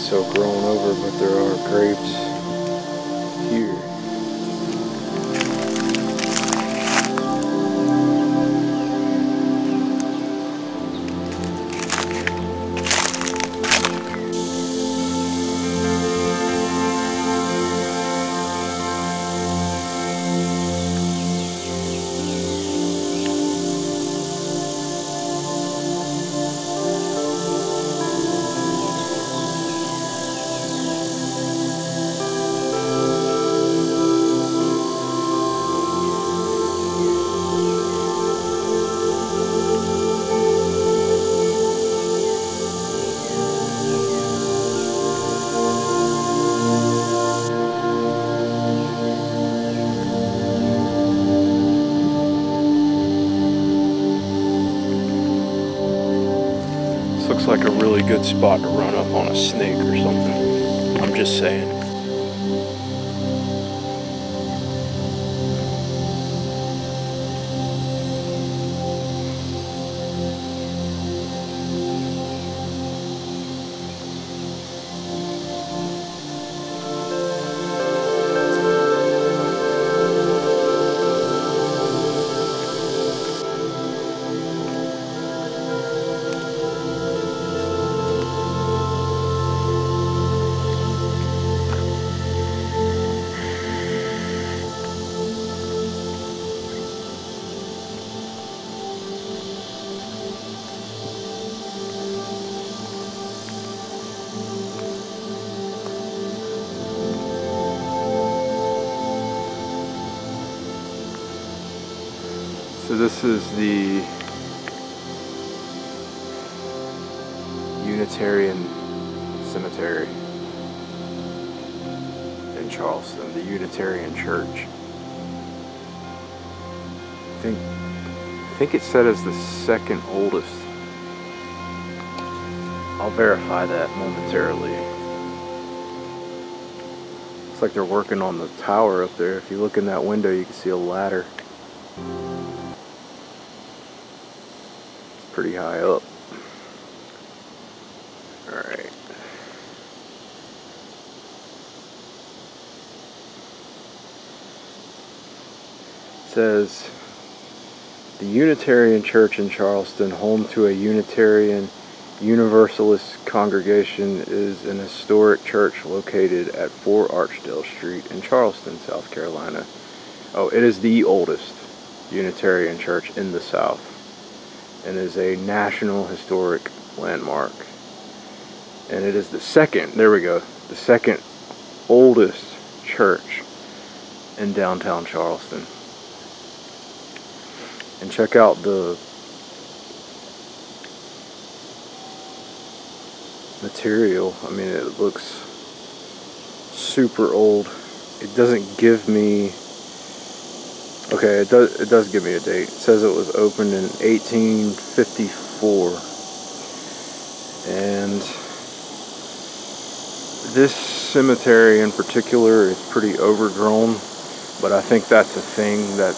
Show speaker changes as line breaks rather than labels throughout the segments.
so grown over, but there are graves here. Looks like a really good spot to run up on a snake or something. I'm just saying. So this is the Unitarian Cemetery in Charleston, the Unitarian Church. I think it said it's the second oldest. I'll verify that momentarily. Looks like they're working on the tower up there. If you look in that window, you can see a ladder. Pretty high up. Alright. It says, the Unitarian Church in Charleston, home to a Unitarian Universalist congregation, is an historic church located at 4 Archdale Street in Charleston, South Carolina. Oh, it is the oldest Unitarian church in the South, and is a National Historic Landmark. And it is the second, there we go, the second oldest church in downtown Charleston. And check out the material. I mean, it looks super old. It doesn't give me, okay, it does give me a date. It says it was opened in 1854. And this cemetery in particular is pretty overgrown, but I think that's a thing that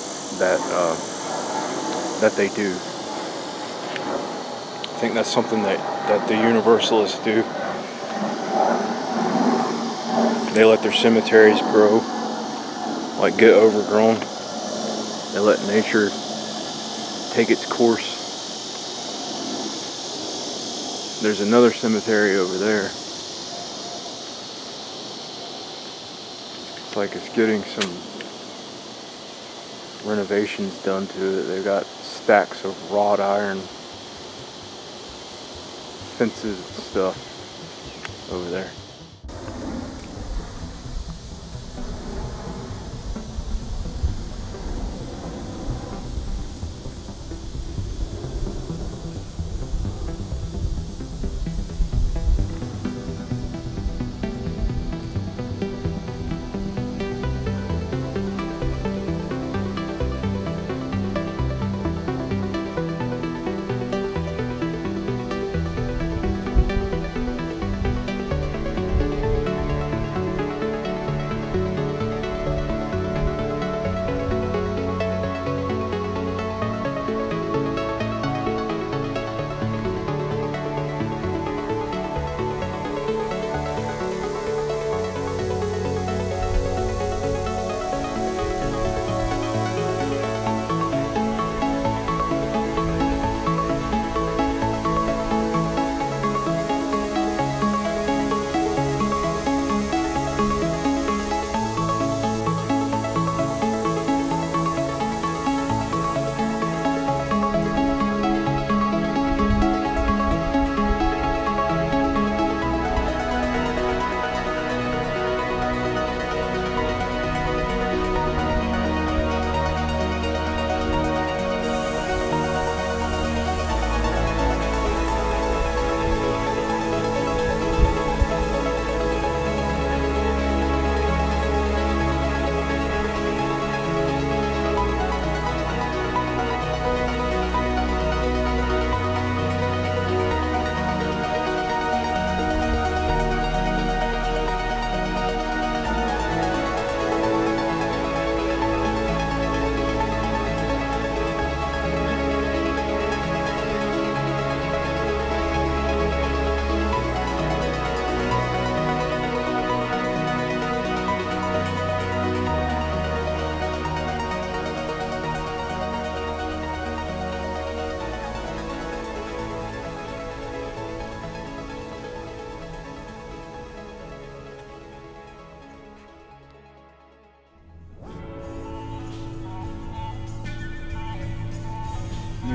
they do. I think that's something that the Universalists do. They let their cemeteries grow, like get overgrown. They let nature take its course. There's another cemetery over there. It's like it's getting some renovations done to it. They've got stacks of wrought iron fences and stuff over there.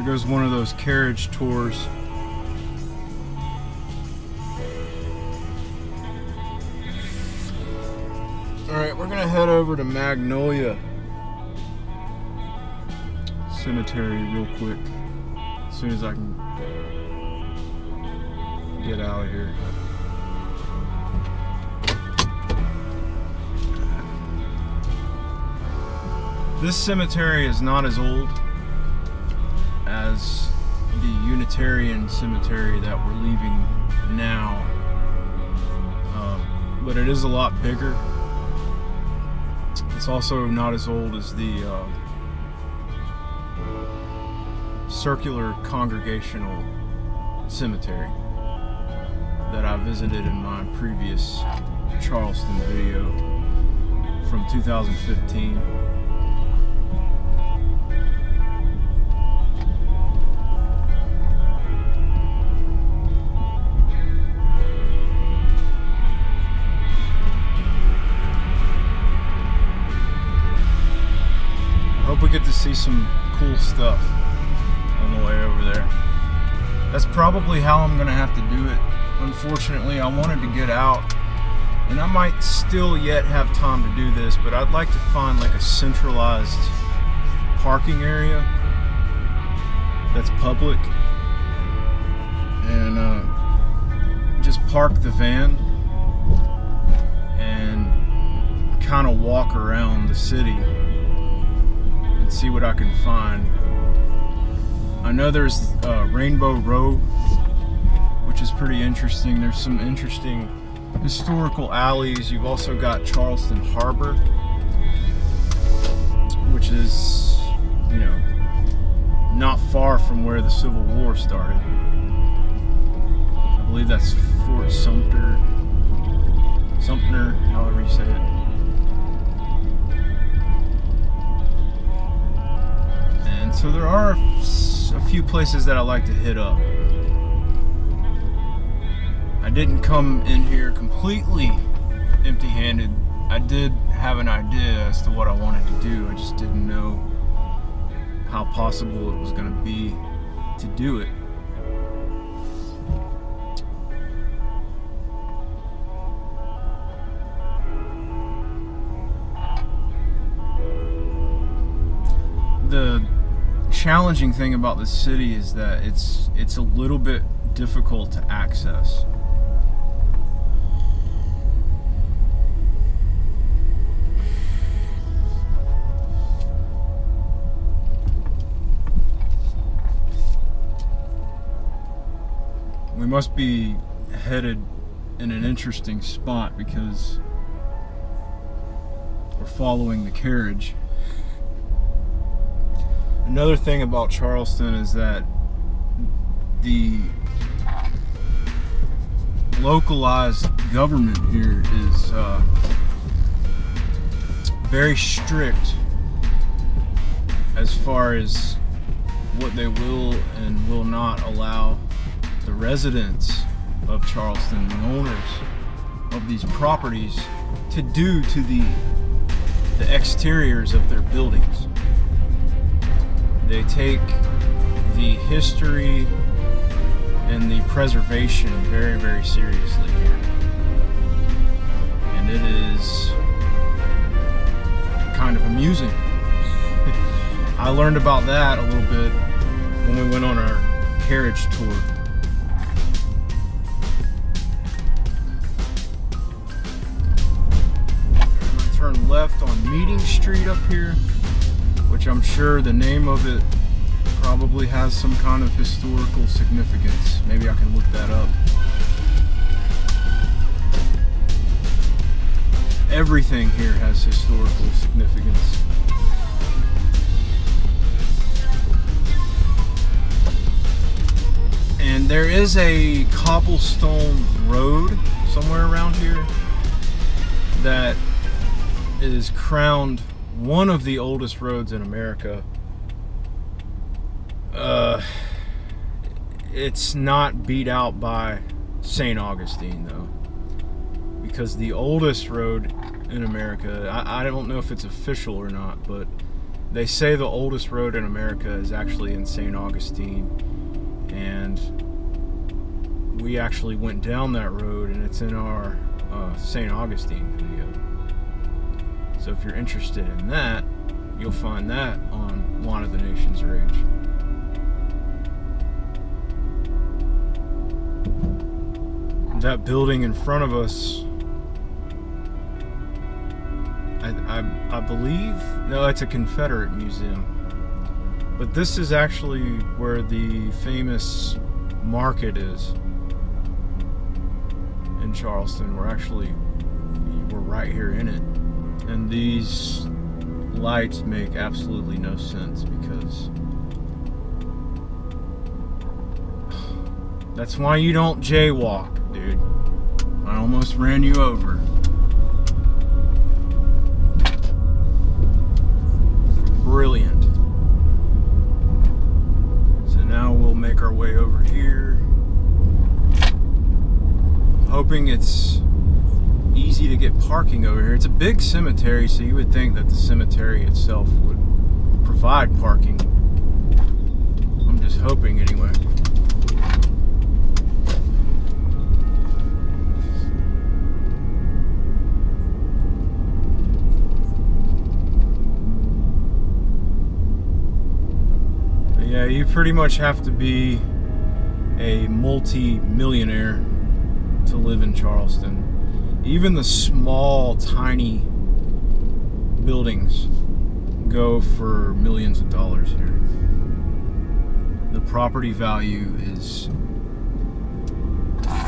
goes one of those carriage tours. Alright, we're gonna head over to Magnolia Cemetery real quick, as soon as I can get out of here. This cemetery is not as old as the Unitarian cemetery that we're leaving now, but it is a lot bigger. It's also not as old as the circular congregational cemetery that I visited in my previous Charleston video from 2015. Hope we get to see some cool stuff on the way over there. That's probably how I'm gonna have to do it. Unfortunately, I wanted to get out, and I might still yet have time to do this, but I'd like to find like a centralized parking area that's public, and just park the van and kind of walk around the city and see what I can find. I know there's Rainbow Row, which is pretty interesting. There's some interesting historical alleys. You've also got Charleston Harbor, which is, you know, not far from where the Civil War started. I believe that's Fort Sumter, however you say it. And so there are a few places that I like to hit up. I didn't come in here completely empty-handed. I did have an idea as to what I wanted to do. I just didn't know how possible it was going to be to do it. The challenging thing about this city is that it's a little bit difficult to access. We must be headed in an interesting spot because we're following the carriage. Another thing about Charleston is that the localized government here is very strict as far as what they will and will not allow the residents of Charleston, the owners of these properties, to do to the exteriors of their buildings. They take the history and the preservation very, very seriously here. And it is kind of amusing. I learned about that a little bit when we went on our carriage tour. I'm gonna turn left on Meeting Street up here, which I'm sure the name of it probably has some kind of historical significance. Maybe I can look that up. Everything here has historical significance. And there is a cobblestone road somewhere around here that is crowned one of the oldest roads in America. It's not beat out by St. Augustine though, because the oldest road in America, I don't know if it's official or not, but They say the oldest road in America is actually in St. Augustine, and we actually went down that road, and it's in our St. Augustine video. So if you're interested in that, you'll find that on Line of the Nation's Rage. That building in front of us, I believe, no, it's a Confederate museum. But this is actually where the famous market is in Charleston. We're right here in it. And these lights make absolutely no sense because that's why you don't jaywalk, dude. I almost ran you over. Brilliant. So now we'll make our way over here. Hoping it's easy to get parking over here. It's a big cemetery, so you would think that the cemetery itself would provide parking. I'm just hoping anyway. Yeah, you pretty much have to be a multi-millionaire to live in Charleston. Even the small, tiny buildings go for millions of dollars here. The property value is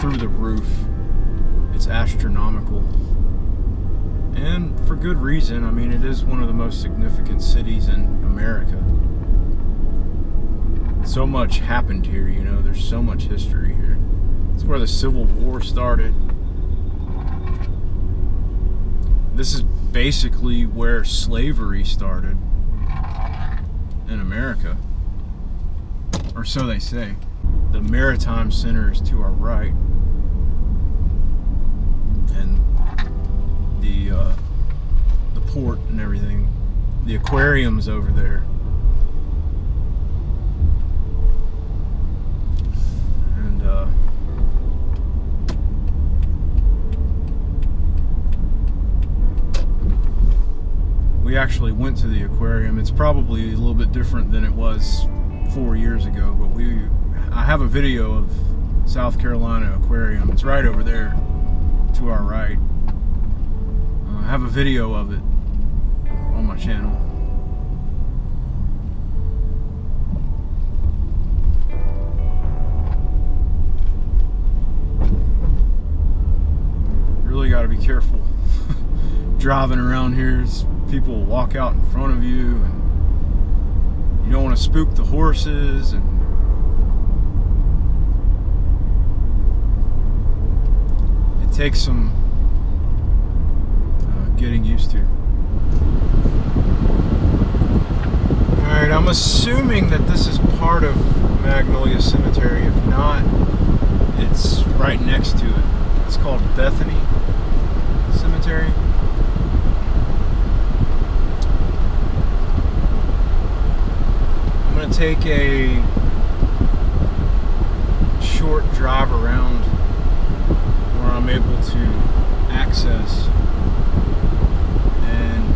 through the roof. It's astronomical. And for good reason. I mean, it is one of the most significant cities in America. So much happened here, you know, there's so much history here. It's where the Civil War started. This is basically where slavery started in America. Or so they say. The Maritime Center is to our right. And the port and everything. The aquarium's over there. We actually went to the aquarium. It's probably a little bit different than it was 4 years ago, but I have a video of South Carolina Aquarium. It's right over there to our right. I have a video of it on my channel. Really got to be careful driving around here. People will walk out in front of you, and you don't want to spook the horses, and it takes some getting used to. Alright, I'm assuming that this is part of Magnolia Cemetery. If not, it's right next to it. It's called Bethany Cemetery. I'm going to take a short drive around where I'm able to access, and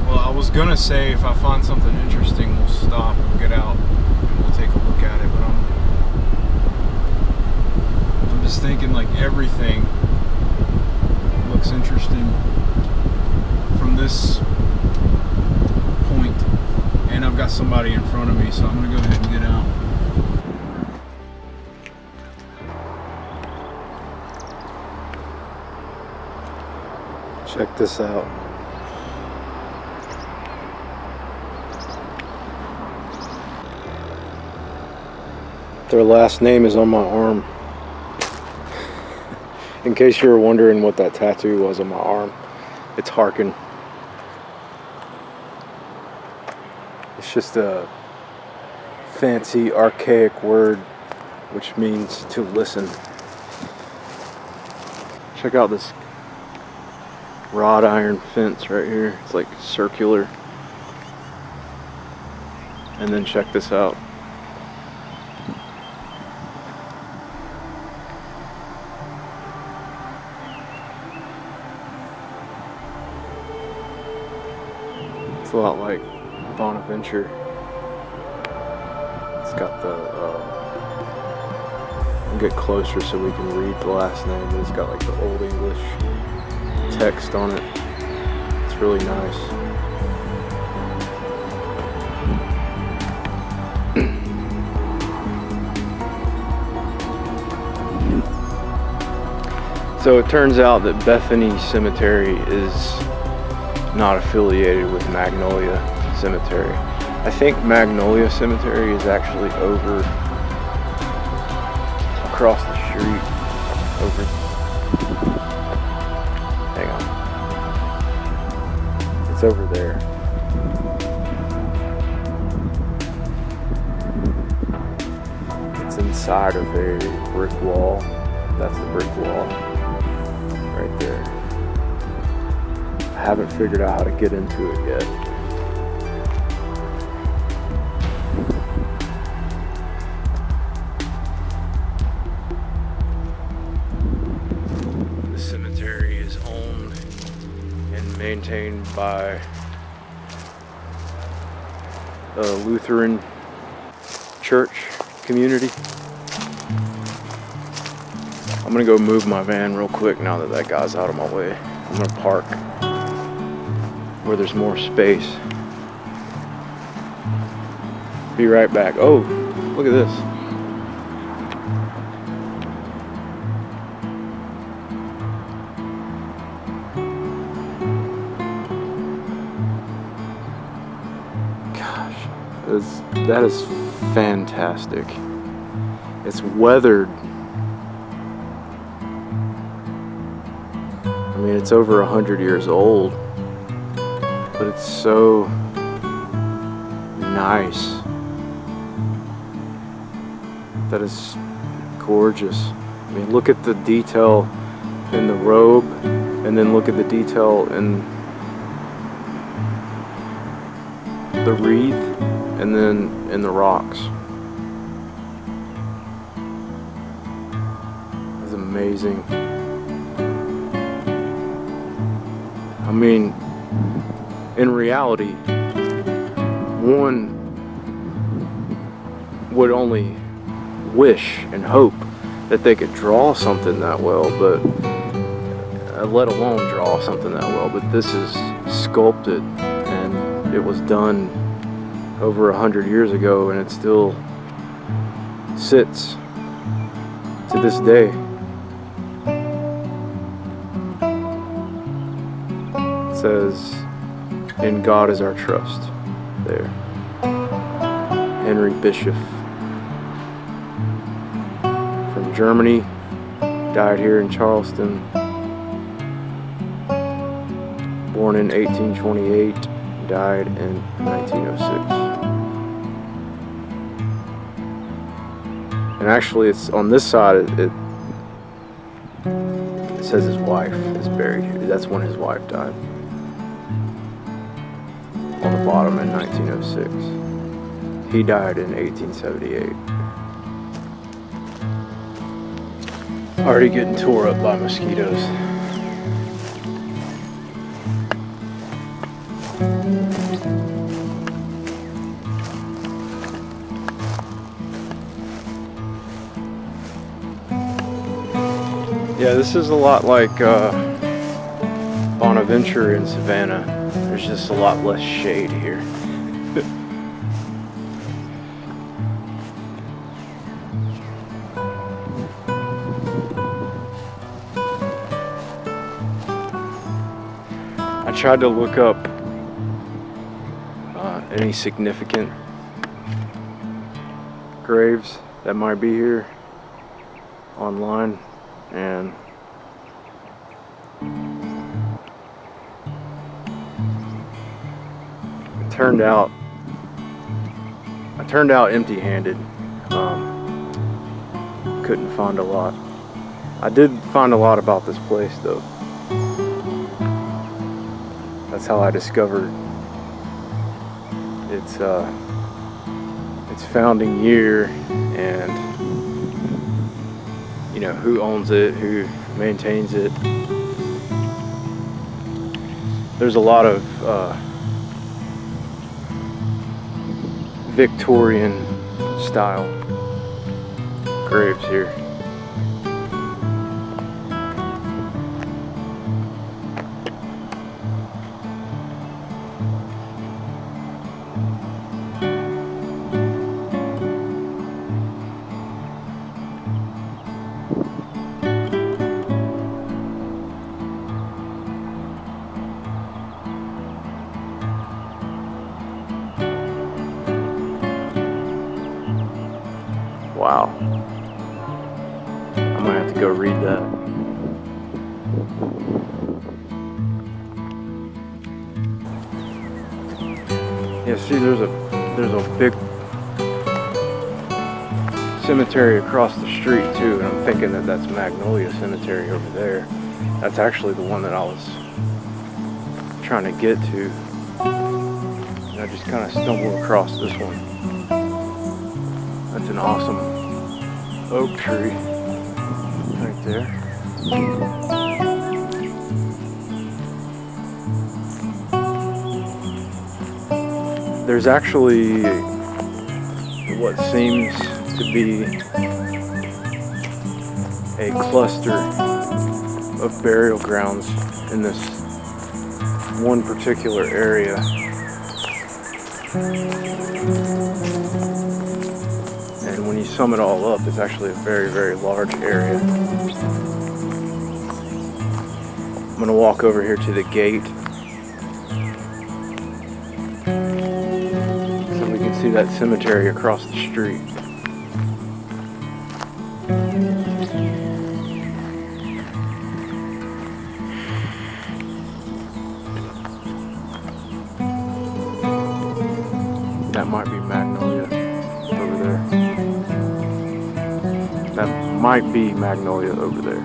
well, I was going to say if I find something interesting we'll stop, we'll get out and we'll take a look at it, but I'm just thinking like everything looks interesting from this point. And I've got somebody in front of me, so I'm going to go ahead and get out. Check this out. Their last name is on my arm. In case you were wondering what that tattoo was on my arm, it's Harkin. It's just a fancy, archaic word which means to listen. Check out this wrought iron fence right here. It's like circular. And then check this out. It's a lot like Bonaventure. It's got the, I'll get closer so we can read the last name, but it's got like the Old English text on it. It's really nice. So it turns out that Bethany Cemetery is not affiliated with Magnolia Cemetery. I think Magnolia Cemetery is actually over across the street. Over. Hang on. It's over there. It's inside of a brick wall. That's the brick wall. Right there. I haven't figured out how to get into it yet. The cemetery is owned and maintained by a Lutheran church community. I'm gonna go move my van real quick now that that guy's out of my way. I'm gonna park where there's more space. Be right back. Oh, look at this. Gosh, that is fantastic. It's weathered. I mean, it's over 100 years old, but it's so nice. That is gorgeous. I mean, look at the detail in the robe, and then look at the detail in the wreath, and then in the rocks. That's amazing. I mean, in reality, one would only wish and hope that they could draw something that well, but let alone draw something that well. But this is sculpted, and it was done over 100 years ago, and it still sits to this day. Says, "In God is our trust." There. Henry Bishop from Germany, died here in Charleston, born in 1828, died in 1906. And actually, it's on this side, it says his wife is buried here. That's when his wife died. On the bottom in 1906. He died in 1878. Already getting tore up by mosquitoes. Yeah, this is a lot like Bonaventure in Savannah. There's just a lot less shade here. I tried to look up any significant graves that might be here online, and I turned out empty-handed. Couldn't find a lot. I did find a lot about this place though. That's how I discovered its founding year and, you know, who owns it, who maintains it. There's a lot of Victorian style graves here. Wow. I'm gonna have to go read that. Yeah, see, there's a big cemetery across the street too, and I'm thinking that that's Magnolia Cemetery over there. That's actually the one that I was trying to get to. And I just kind of stumbled across this one. That's an awesome oak tree right there. There's actually what seems to be a cluster of burial grounds in this one particular area. And when you sum it all up, it's actually a very, very large area. I'm gonna walk over here to the gate so we can see that cemetery across the street. That might be Magnolia over there. That might be Magnolia over there.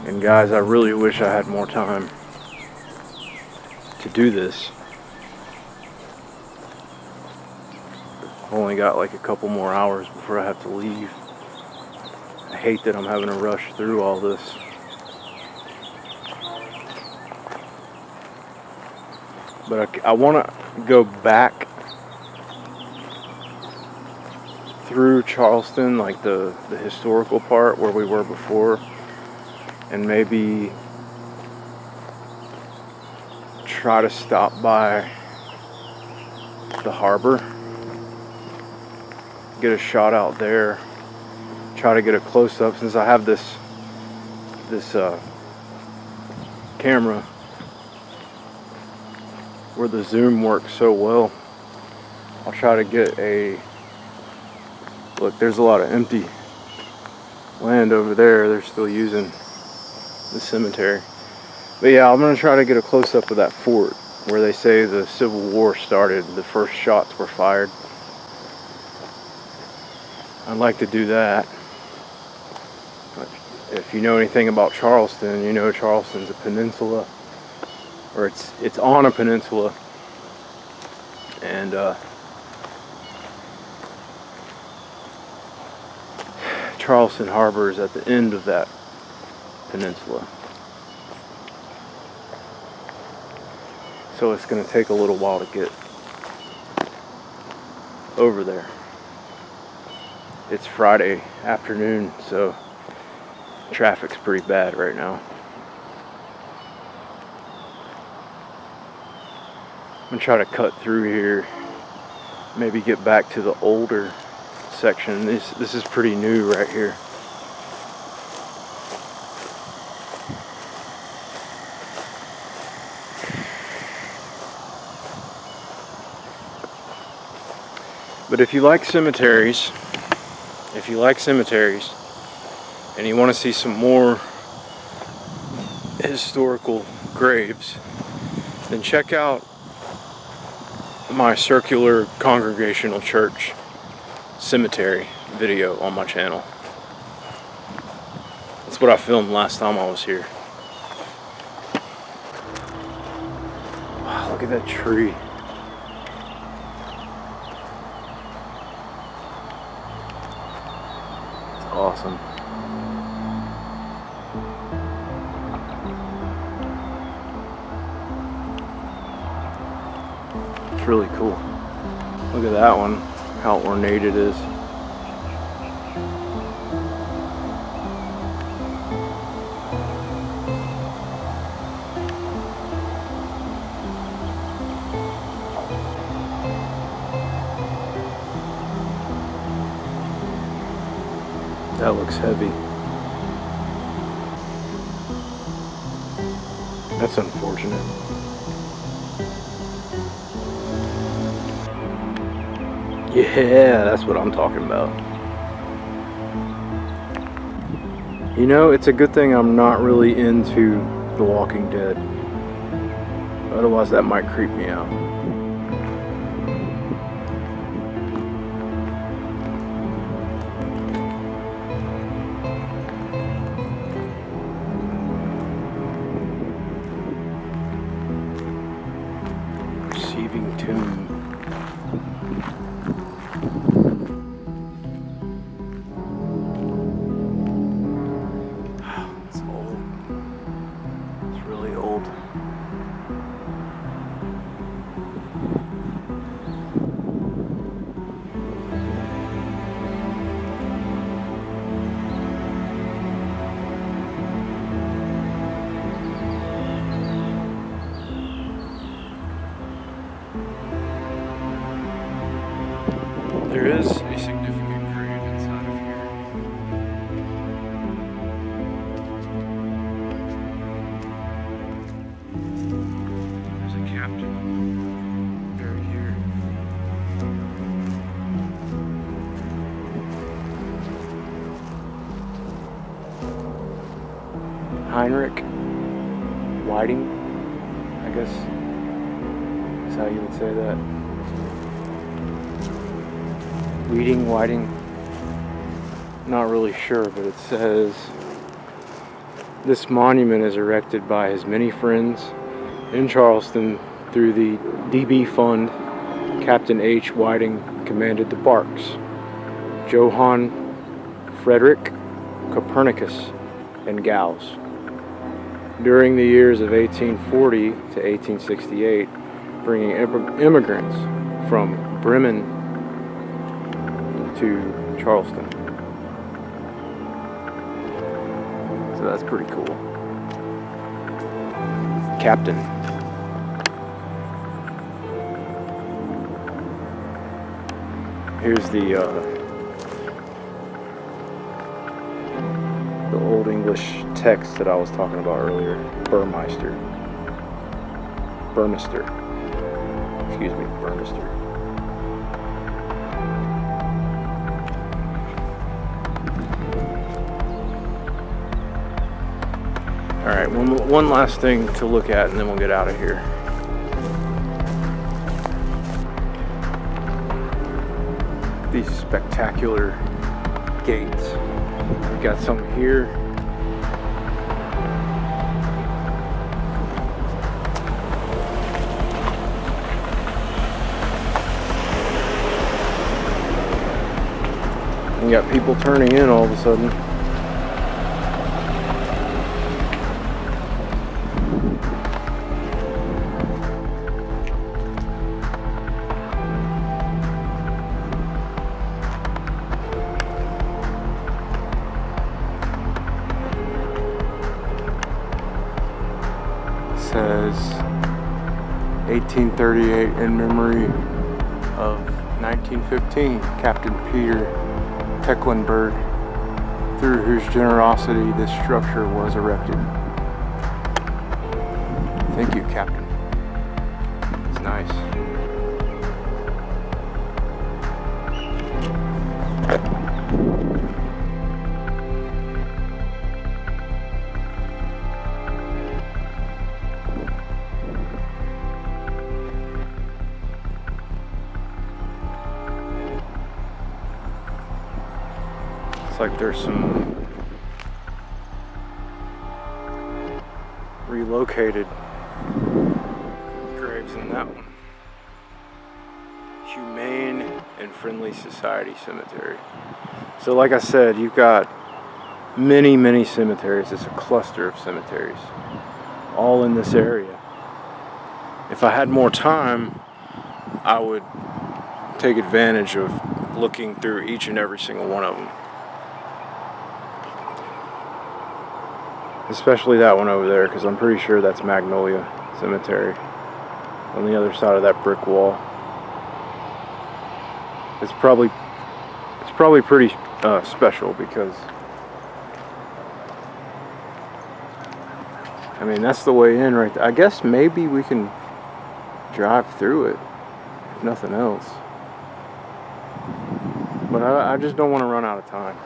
And guys, I really wish I had more time to do this. I've only got like a couple more hours before I have to leave. I hate that I'm having to rush through all this. But I want to go back through Charleston, like the historical part where we were before, and maybe try to stop by the harbor, get a shot out there, try to get a close-up. Since I have this camera where the zoom works so well, I'll try to get a look. There's a lot of empty land over there. They're still using the cemetery. But yeah, I'm gonna try to get a close-up of that fort where they say the Civil War started, the first shots were fired. I'd like to do that. But if you know anything about Charleston, you know Charleston's a peninsula, or it's on a peninsula, and Charleston Harbor is at the end of that peninsula. So it's going to take a little while to get over there. It's Friday afternoon, so traffic's pretty bad right now. I'm going to try to cut through here, maybe get back to the older section. This is pretty new right here. But if you like cemeteries, and you want to see some more historical graves, then check out my circular congregational church cemetery video on my channel. That's what I filmed last time I was here. Wow, look at that tree. It's awesome. It's really cool. Look at that one, how ornate it is. That looks heavy. That's unfortunate. Yeah, that's what I'm talking about. You know, it's a good thing I'm not really into The Walking Dead. Otherwise that might creep me out. Receiving tomb. It's old. It's really old. There is a significant grave inside of here. There's a captain buried here. Heinrich Whiting, I guess is how you would say that. Whiting, not really sure, but it says this monument is erected by his many friends in Charleston through the DB Fund. Captain H. Whiting commanded the barks. Johann Frederick Copernicus and Gauss. During the years of 1840 to 1868, bringing immigrants from Bremen to Charleston. So that's pretty cool. Captain. Here's the Old English text that I was talking about earlier. Burmeister. Excuse me, Burmeister. Alright, one last thing to look at and then we'll get out of here. These spectacular gates. We got some here. You got people turning in all of a sudden. Says 1838 in memory of 1915 Captain Peter Tecklenburg, through whose generosity this structure was erected. Thank you, Captain. It's nice. Looks like there's some relocated graves in that one. Humane and Friendly Society Cemetery. So like I said, you've got many cemeteries. It's a cluster of cemeteries all in this area. If I had more time, I would take advantage of looking through each and every single one of them. Especially that one over there, because I'm pretty sure that's Magnolia Cemetery on the other side of that brick wall. It's probably pretty special, because I mean, that's the way in right there. I guess maybe we can drive through it, if nothing else. But I just don't want to run out of time.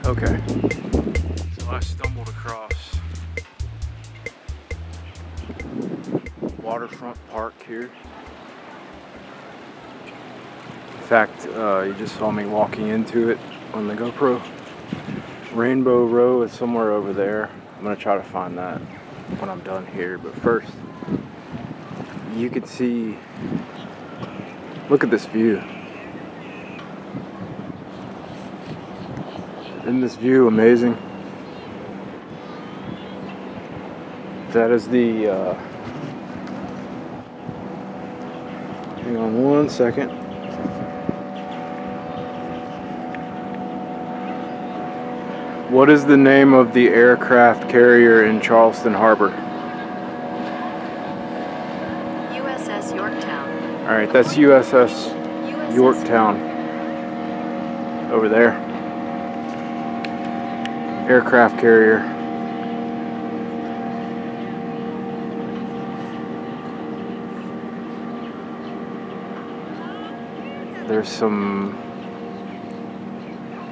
Okay, so I stumbled across waterfront park here. In fact, you just saw me walking into it on the GoPro. Rainbow Row is somewhere over there. I'm gonna try to find that when I'm done here, but first, you can see, look at this view. Isn't this view amazing? That is the, hang on one second. What is the name of the aircraft carrier in Charleston Harbor?
USS Yorktown.
Alright, that's USS Yorktown. Over there. Aircraft carrier. There's some,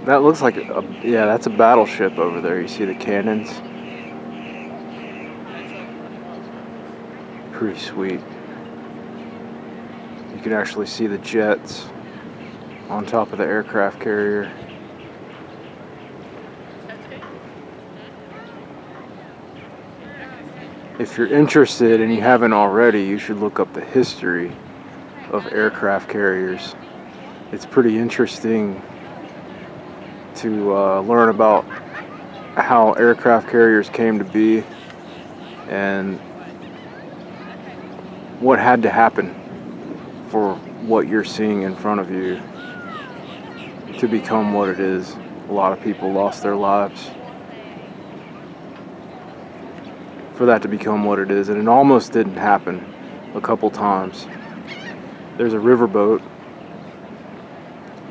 that looks like a, yeah, that's a battleship over there. You see the cannons? Pretty sweet. You can actually see the jets on top of the aircraft carrier. If you're interested and you haven't already, you should look up the history of aircraft carriers. It's pretty interesting to learn about how aircraft carriers came to be and what had to happen for what you're seeing in front of you to become what it is. A lot of people lost their lives for that to become what it is, and it almost didn't happen a couple times. There's a riverboat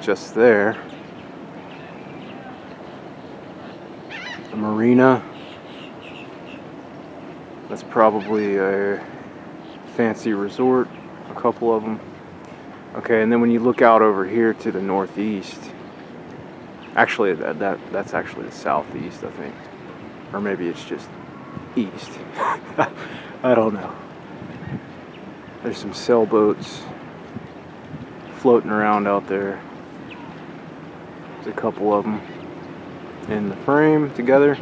just there, a marina. That's probably a fancy resort, a couple of them. Okay, and then when you look out over here to the northeast, actually that's actually the southeast, I think, or maybe it's just east. I don't know. There's some sailboats floating around out there. There's a couple of them in the frame together.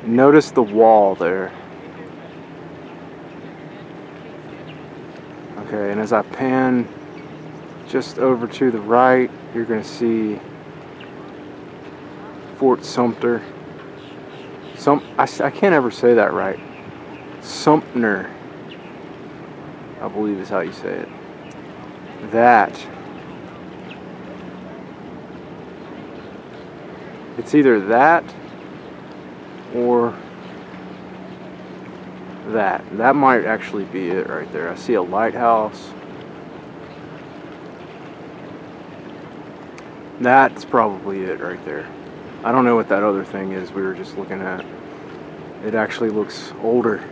Notice the wall there. Okay, and as I pan just over to the right, you're going to see Fort Sumter. I can't ever say that right. Sumter, I believe is how you say it. That. It's either that or that. That might actually be it right there. I see a lighthouse. That's probably it right there. I don't know what that other thing is we were just looking at. It actually looks older.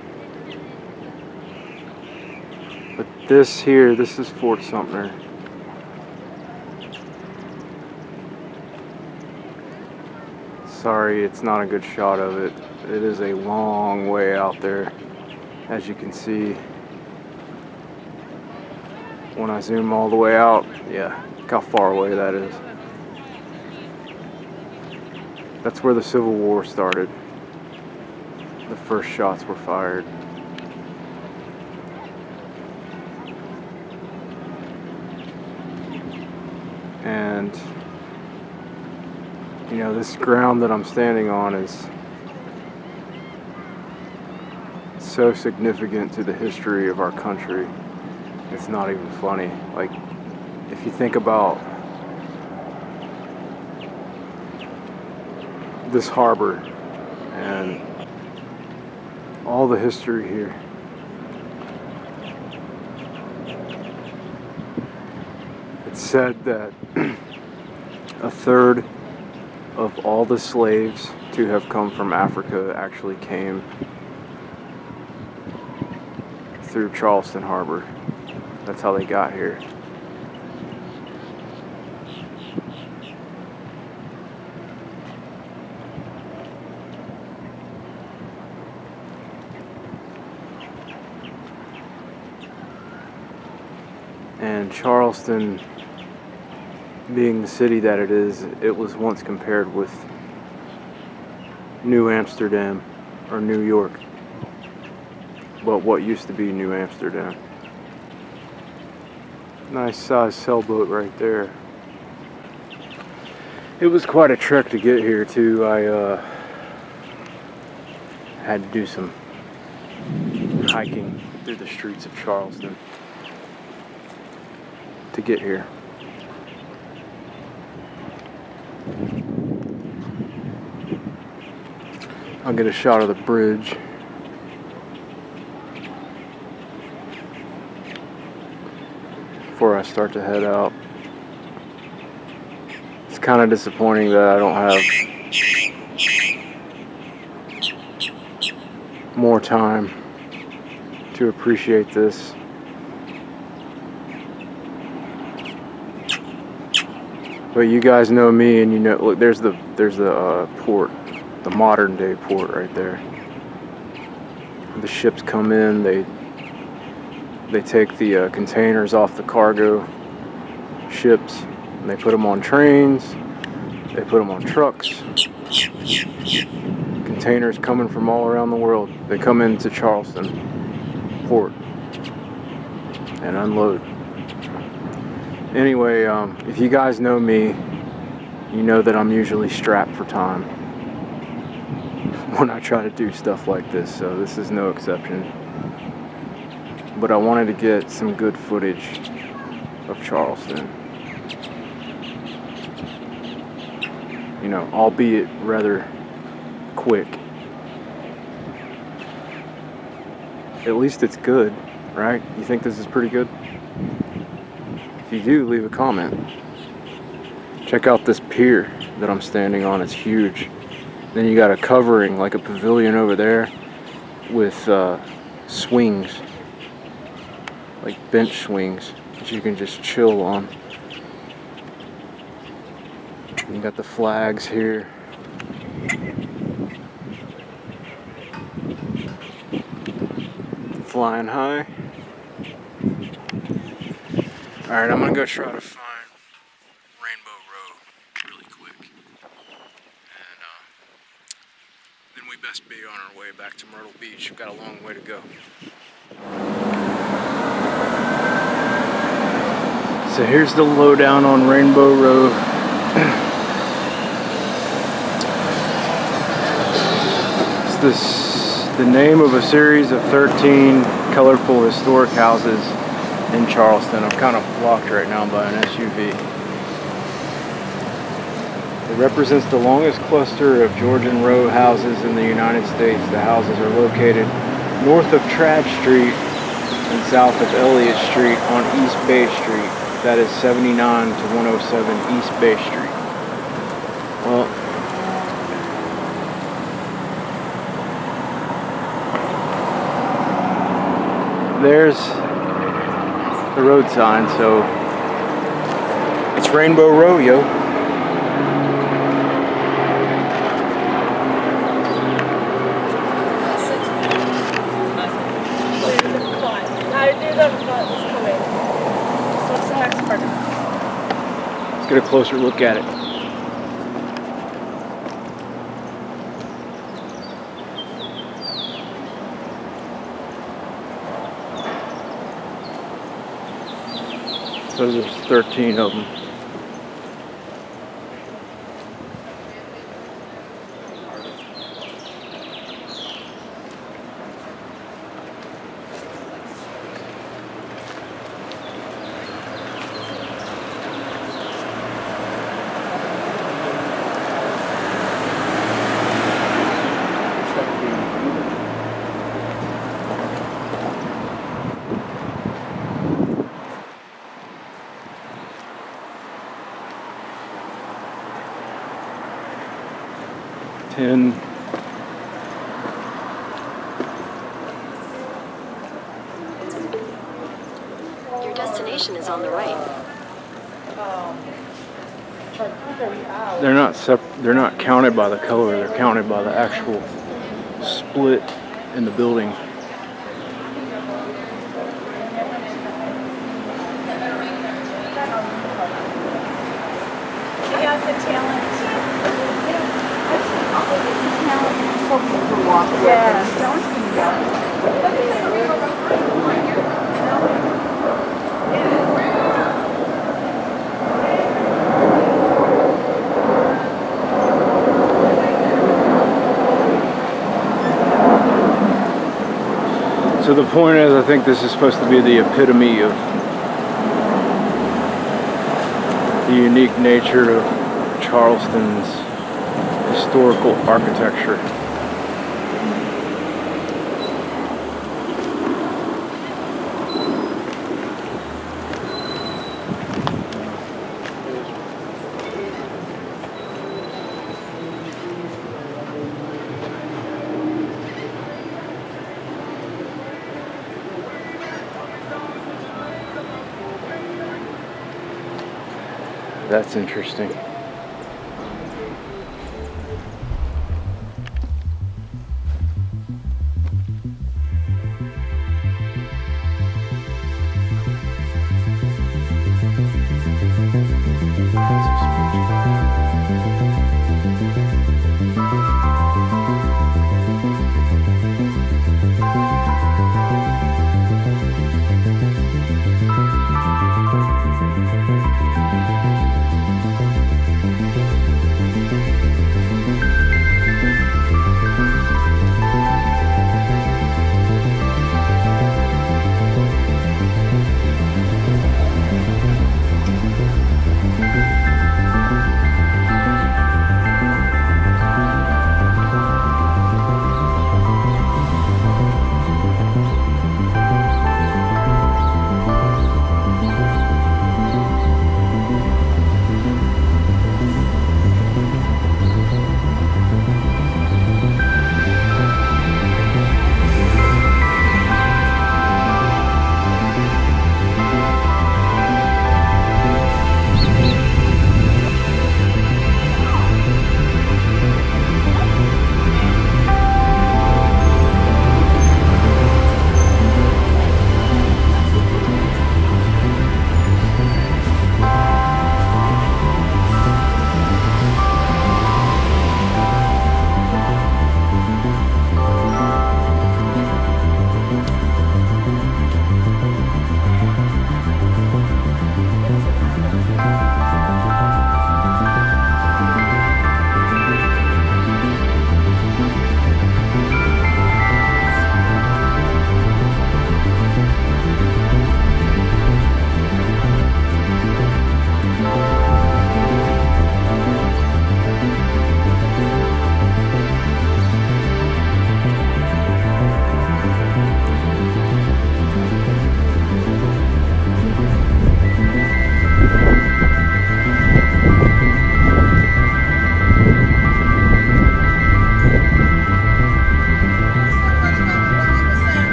But this here, this is Fort Sumter. Sorry, it's not a good shot of it. It is a long way out there, as you can see. When I zoom all the way out, yeah, look how far away that is. That's where the Civil War started. The first shots were fired. And you know, this ground that I'm standing on is so significant to the history of our country. It's not even funny. Like, if you think about this harbor and all the history here. It's said that a third of all the slaves to have come from Africa actually came through Charleston Harbor. That's how they got here. And Charleston, being the city that it is, it was once compared with New Amsterdam or New York. But what used to be New Amsterdam. Nice size sailboat right there. It was quite a trek to get here too. I had to do some hiking through the streets of Charleston to get here. I'll get a shot of the bridge. Before I start to head out. It's kind of disappointing that I don't have more time to appreciate this. But you guys know me, and you know, look, there's the port, the modern day port right there. The ships come in, they take the containers off the cargo ships, and they put them on trains, they put them on trucks. Containers coming from all around the world, they come into Charleston port and unload. Anyway, if you guys know me, you know that I'm usually strapped for time. when I try to do stuff like this, so this is no exception. But I wanted to get some good footage of Charleston. You know, albeit rather quick. At least it's good, right? You think this is pretty good? If you do, leave a comment. Check out this pier that I'm standing on, it's huge. Then you got a covering, like a pavilion over there with swings, like bench swings that you can just chill on. You got the flags here. Flying high. Alright, I'm gonna go try to find Rainbow Row really quick. And then we best be on our way back to Myrtle Beach. We've got a long way to go. So here's the lowdown on Rainbow Row. It's the name of a series of 13 colorful historic houses in Charleston. I'm kind of blocked right now by an SUV. It represents the longest cluster of Georgian row houses in the United States. The houses are located north of Trabb Street and south of Elliott Street on East Bay Street. That is 79 to 107 East Bay Street. Well, there's the road sign, so it's Rainbow Row, yo. Let's get a closer look at it. So there's 13 of them.
Your destination is on the right.
They're not counted by the color, they're counted by the actual split in the building. So the point is, I think this is supposed to be the epitome of the unique nature of Charleston's historical architecture. That's interesting.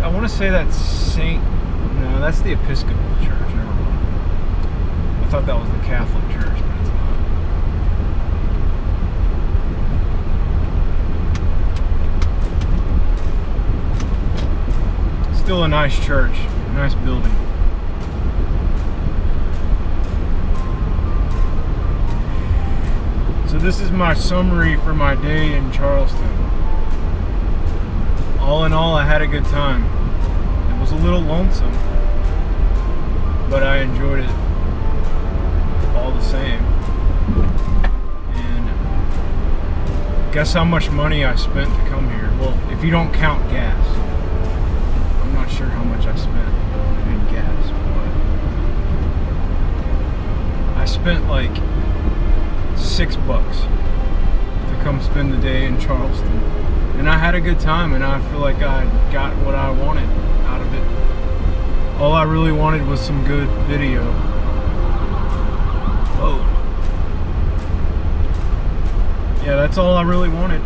I want to say that's Saint. No, that's the Episcopal Church. Never mind. I thought that was the Catholic Church, but it's not. Still a nice church, nice building. So this is my summary for my day in Charleston. All in all, I had a good time. It was a little lonesome, but I enjoyed it all the same. And guess how much money I spent to come here? Well, if you don't count gas. I'm not sure how much I spent in gas, but I spent like $6 to come spend the day in Charleston. And I had a good time, and I feel like I got what I wanted out of it. All I really wanted was some good video. Whoa. Yeah, that's all I really wanted.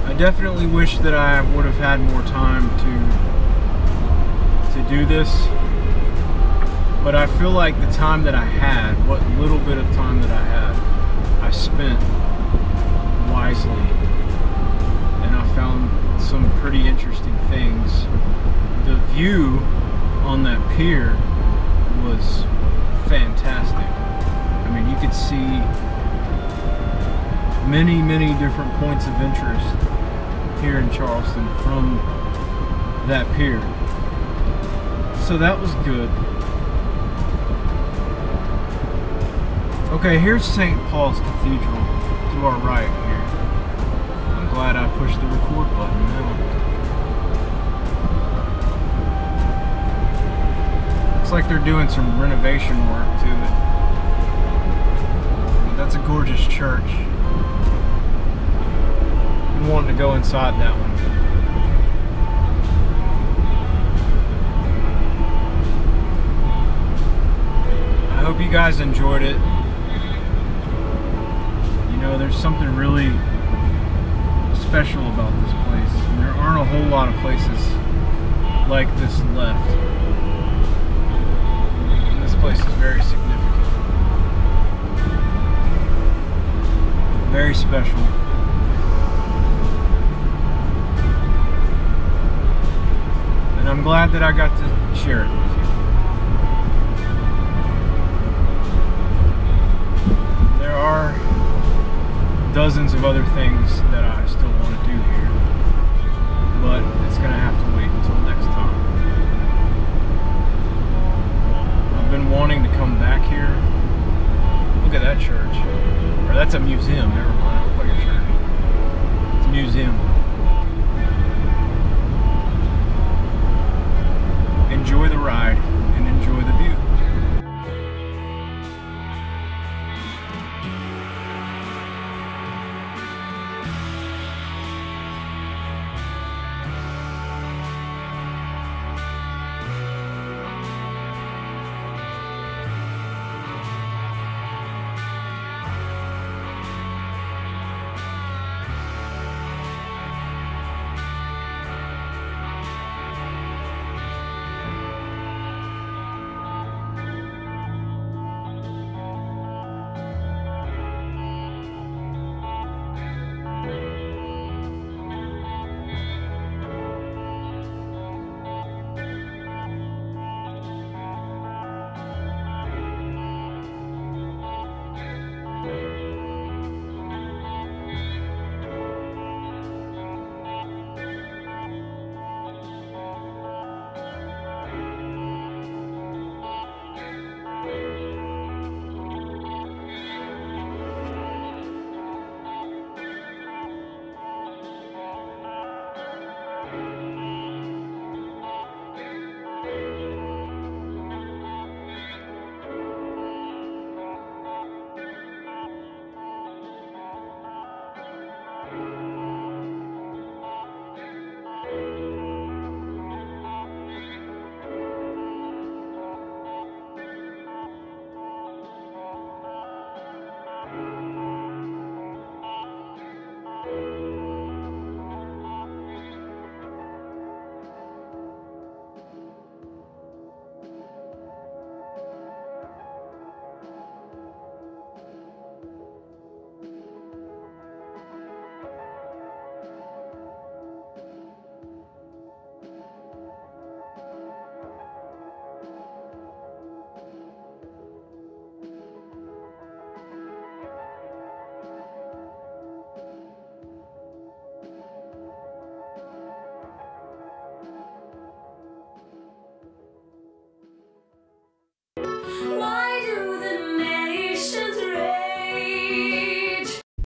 I definitely wish that I would have had more time to do this. But I feel like the time that I had, what little bit of time that I had, I spent wisely. And I found some pretty interesting things. The view on that pier was fantastic. I mean, you could see many, many different points of interest here in Charleston from that pier. So that was good. Okay, here's St. Paul's Cathedral to our right here. I'm glad I pushed the record button now. Looks like they're doing some renovation work to it. But that's a gorgeous church. I'm wanting to go inside that one. I hope you guys enjoyed it. You know, there's something really special about this place. And there aren't a whole lot of places like this left. And this place is very significant. Very special. And I'm glad that I got to share it with you. There are dozens of other things that I still want to do here, but it's going to have to wait until next time. I've been wanting to come back here. Look at that church. Or that's a museum, never mind, I don't like a church. It's a museum.